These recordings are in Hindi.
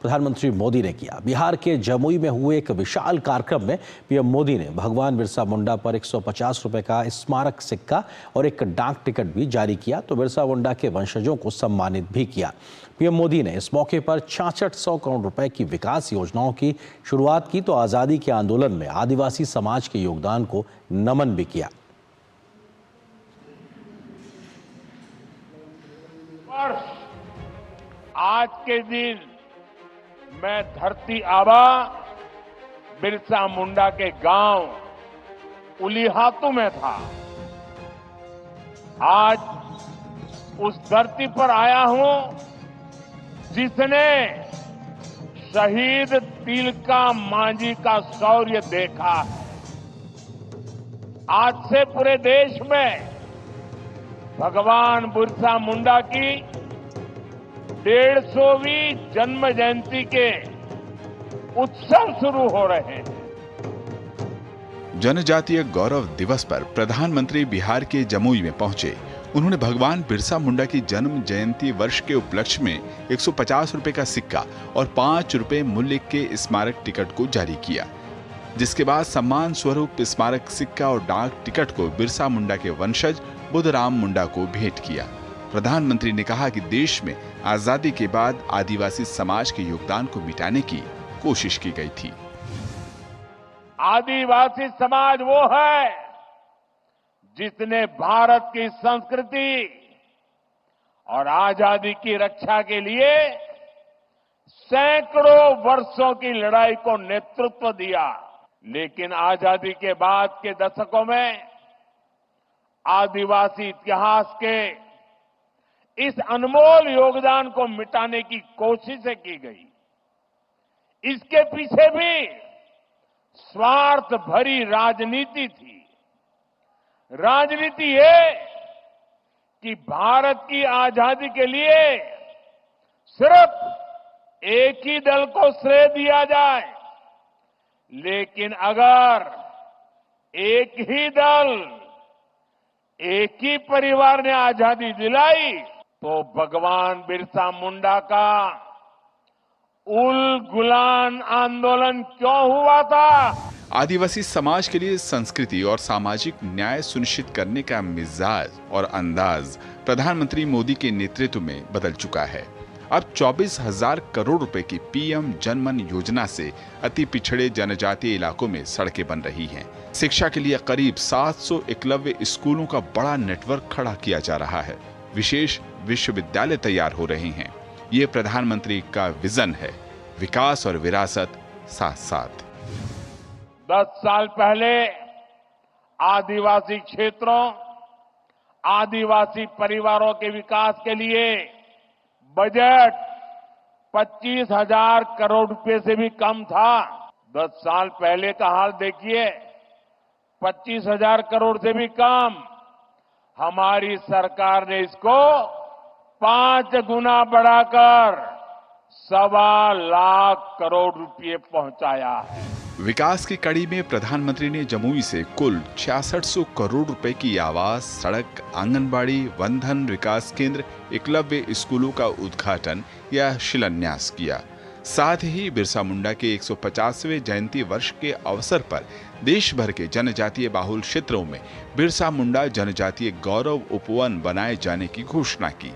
प्रधानमंत्री मोदी ने किया। बिहार के जमुई में हुए एक विशाल कार्यक्रम में पीएम मोदी ने भगवान बिरसा मुंडा पर 150 रुपए का स्मारक सिक्का और एक डाक टिकट भी जारी किया तो बिरसा मुंडा के वंशजों को सम्मानित भी किया। पीएम मोदी ने इस मौके पर 6600 करोड़ रुपए की विकास योजनाओं की शुरुआत की तो आजादी के आंदोलन में आदिवासी समाज के योगदान को नमन भी किया। आज के दिन मैं धरती आबा बिरसा मुंडा के गांव उलीहातू में था। आज उस धरती पर आया हूं जिसने शहीद तिलका मांझी का शौर्य देखा है। आज से पूरे देश में भगवान बिरसा मुंडा की 150वीं जन्म जयंती के उत्सव शुरू हो रहे हैं। जनजातीय गौरव दिवस पर प्रधानमंत्री बिहार के जमुई में पहुंचे। उन्होंने भगवान बिरसा मुंडा की जन्म जयंती वर्ष के उपलक्ष्य में 150 रुपए का सिक्का और 5 रुपए मूल्य के स्मारक टिकट को जारी किया, जिसके बाद सम्मान स्वरूप स्मारक सिक्का और डाक टिकट को बिरसा मुंडा के वंशज बुद्धराम मुंडा को भेंट किया। प्रधानमंत्री ने कहा कि देश में आजादी के बाद आदिवासी समाज के योगदान को मिटाने की कोशिश की गई थी। आदिवासी समाज वो है जिसने भारत की संस्कृति और आजादी की रक्षा के लिए सैकड़ों वर्षों की लड़ाई को नेतृत्व दिया। लेकिन आजादी के बाद के दशकों में आदिवासी इतिहास के इस अनमोल योगदान को मिटाने की कोशिशें की गई। इसके पीछे भी स्वार्थ भरी राजनीति थी। राजनीति ये कि भारत की आजादी के लिए सिर्फ एक ही दल को श्रेय दिया जाए, लेकिन अगर एक ही दल, एक ही परिवार ने आजादी दिलाई तो भगवान बिरसा मुंडा का उल गुलान आंदोलन क्यों हुआ था? आदिवासी समाज के लिए संस्कृति और सामाजिक न्याय सुनिश्चित करने का मिजाज और अंदाज प्रधानमंत्री मोदी के नेतृत्व में बदल चुका है। अब 24,000 करोड़ रुपए की पीएम जनमन योजना से अति पिछड़े जनजातीय इलाकों में सड़कें बन रही हैं। शिक्षा के लिए करीब 700 एकलव्य स्कूलों का बड़ा नेटवर्क खड़ा किया जा रहा है। विशेष विश्वविद्यालय तैयार हो रहे हैं। ये प्रधानमंत्री का विजन है, विकास और विरासत साथ साथ। 10 साल पहले आदिवासी क्षेत्रों, आदिवासी परिवारों के विकास के लिए बजट 25,000 करोड़ रुपए से भी कम था। 10 साल पहले का हाल देखिए, 25,000 करोड़ से भी कम। हमारी सरकार ने इसको 5 गुना बढ़ाकर 1.25 लाख करोड़ रुपए पहुंचाया है। विकास की कड़ी में प्रधानमंत्री ने जमुई से कुल 6600 करोड़ रुपए की आवास, सड़क, आंगनबाड़ी, वनधन विकास केंद्र, एकलव्य स्कूलों का उद्घाटन या शिलान्यास किया। साथ ही बिरसा मुंडा के 150वें जयंती वर्ष के अवसर पर देश भर के जनजातीय बाहुल क्षेत्रों में बिरसा मुंडा जनजातीय गौरव उपवन बनाए जाने की घोषणा की।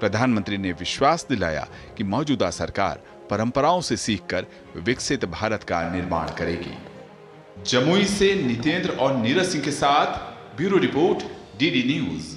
प्रधानमंत्री ने विश्वास दिलाया कि मौजूदा सरकार परंपराओं से सीखकर विकसित भारत का निर्माण करेगी। जमुई से नितेंद्र और नीरज सिंह के साथ ब्यूरो रिपोर्ट, डीडी न्यूज।